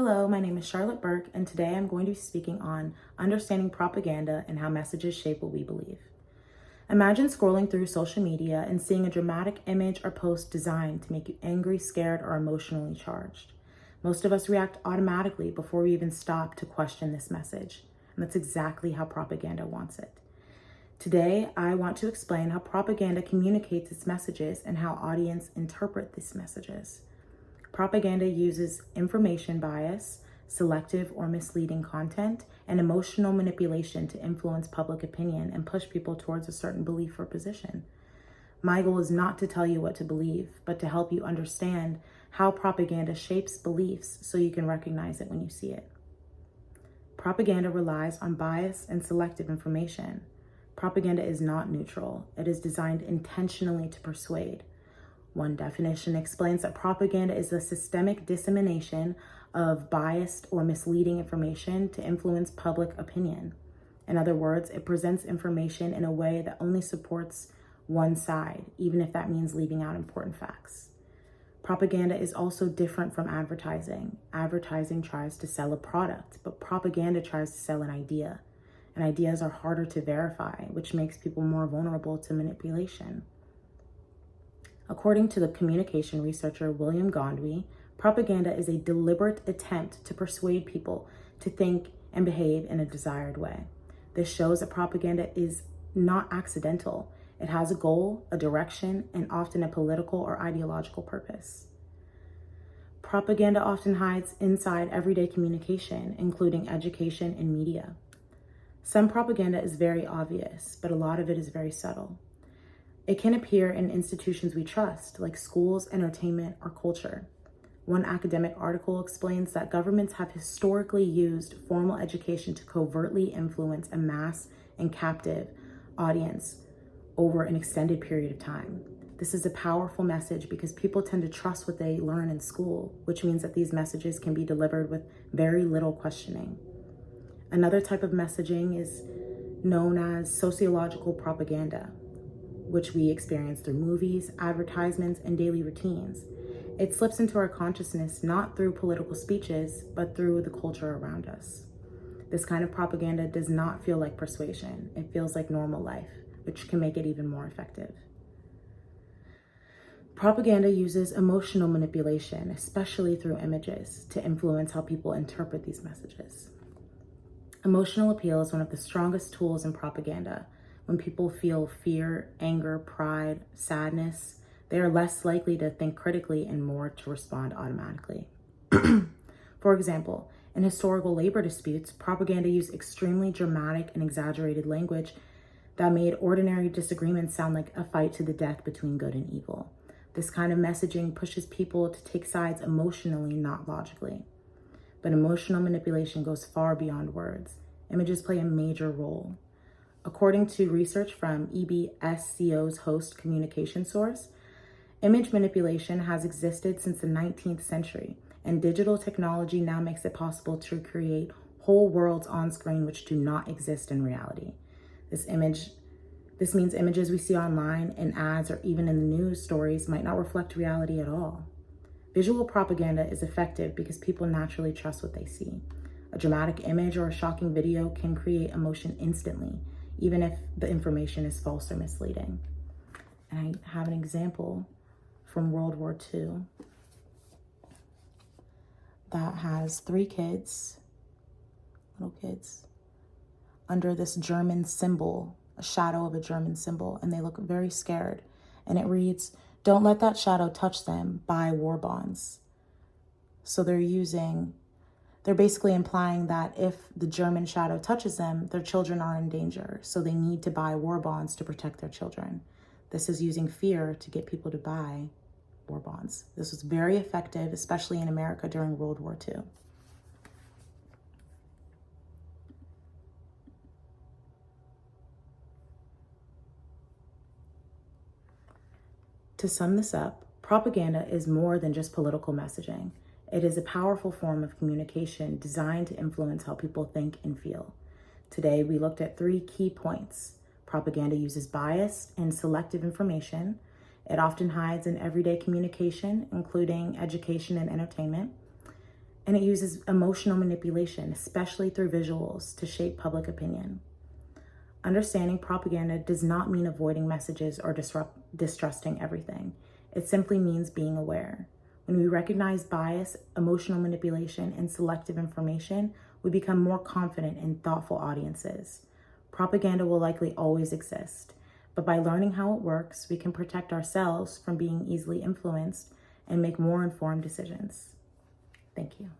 Hello, my name is Charlotte Burke, and today I'm going to be speaking on understanding propaganda and how messages shape what we believe. Imagine scrolling through social media and seeing a dramatic image or post designed to make you angry, scared, or emotionally charged. Most of us react automatically before we even stop to question this message, and that's exactly how propaganda wants it. Today, I want to explain how propaganda communicates its messages and how audience interpret these messages. Propaganda uses information bias, selective or misleading content, and emotional manipulation to influence public opinion and push people towards a certain belief or position. My goal is not to tell you what to believe, but to help you understand how propaganda shapes beliefs so you can recognize it when you see it. Propaganda relies on bias and selective information. Propaganda is not neutral. It is designed intentionally to persuade. One definition explains that propaganda is the systemic dissemination of biased or misleading information to influence public opinion. In other words, it presents information in a way that only supports one side, even if that means leaving out important facts. Propaganda is also different from advertising. Advertising tries to sell a product, but propaganda tries to sell an idea. And ideas are harder to verify, which makes people more vulnerable to manipulation. According to the communication researcher William Gondry, propaganda is a deliberate attempt to persuade people to think and behave in a desired way. This shows that propaganda is not accidental. It has a goal, a direction, and often a political or ideological purpose. Propaganda often hides inside everyday communication, including education and media. Some propaganda is very obvious, but a lot of it is very subtle. It can appear in institutions we trust, like schools, entertainment, or culture. One academic article explains that governments have historically used formal education to covertly influence a mass and captive audience over an extended period of time. This is a powerful message because people tend to trust what they learn in school, which means that these messages can be delivered with very little questioning. Another type of messaging is known as sociological propaganda, which we experience through movies, advertisements, and daily routines. It slips into our consciousness not through political speeches, but through the culture around us. This kind of propaganda does not feel like persuasion. It feels like normal life, which can make it even more effective. Propaganda uses emotional manipulation, especially through images, to influence how people interpret these messages. Emotional appeal is one of the strongest tools in propaganda. When people feel fear, anger, pride, sadness, they are less likely to think critically and more to respond automatically. For example, in historical labor disputes, propaganda used extremely dramatic and exaggerated language that made ordinary disagreements sound like a fight to the death between good and evil. This kind of messaging pushes people to take sides emotionally, not logically. But emotional manipulation goes far beyond words. Images play a major role. According to research from EBSCO's host communication source, image manipulation has existed since the 19th century, and digital technology now makes it possible to create whole worlds on screen which do not exist in reality. This means images we see online, in ads, or even in the news stories might not reflect reality at all. Visual propaganda is effective because people naturally trust what they see. A dramatic image or a shocking video can create emotion instantly, even if the information is false or misleading. And I have an example from World War II that has three little kids, under this German symbol, a shadow of a German symbol, and they look very scared. And it reads, "Don't let that shadow touch them, buy war bonds." So they're basically implying that if the German shadow touches them, their children are in danger. So they need to buy war bonds to protect their children. This is using fear to get people to buy war bonds. This was very effective, especially in America during World War II. To sum this up, propaganda is more than just political messaging. It is a powerful form of communication designed to influence how people think and feel. Today, we looked at 3 key points. Propaganda uses biased and selective information. It often hides in everyday communication, including education and entertainment. and it uses emotional manipulation, especially through visuals, to shape public opinion. Understanding propaganda does not mean avoiding messages or distrusting everything. It simply means being aware. When we recognize bias, emotional manipulation, and selective information, we become more confident in thoughtful audiences. Propaganda will likely always exist, but by learning how it works, we can protect ourselves from being easily influenced and make more informed decisions. Thank you.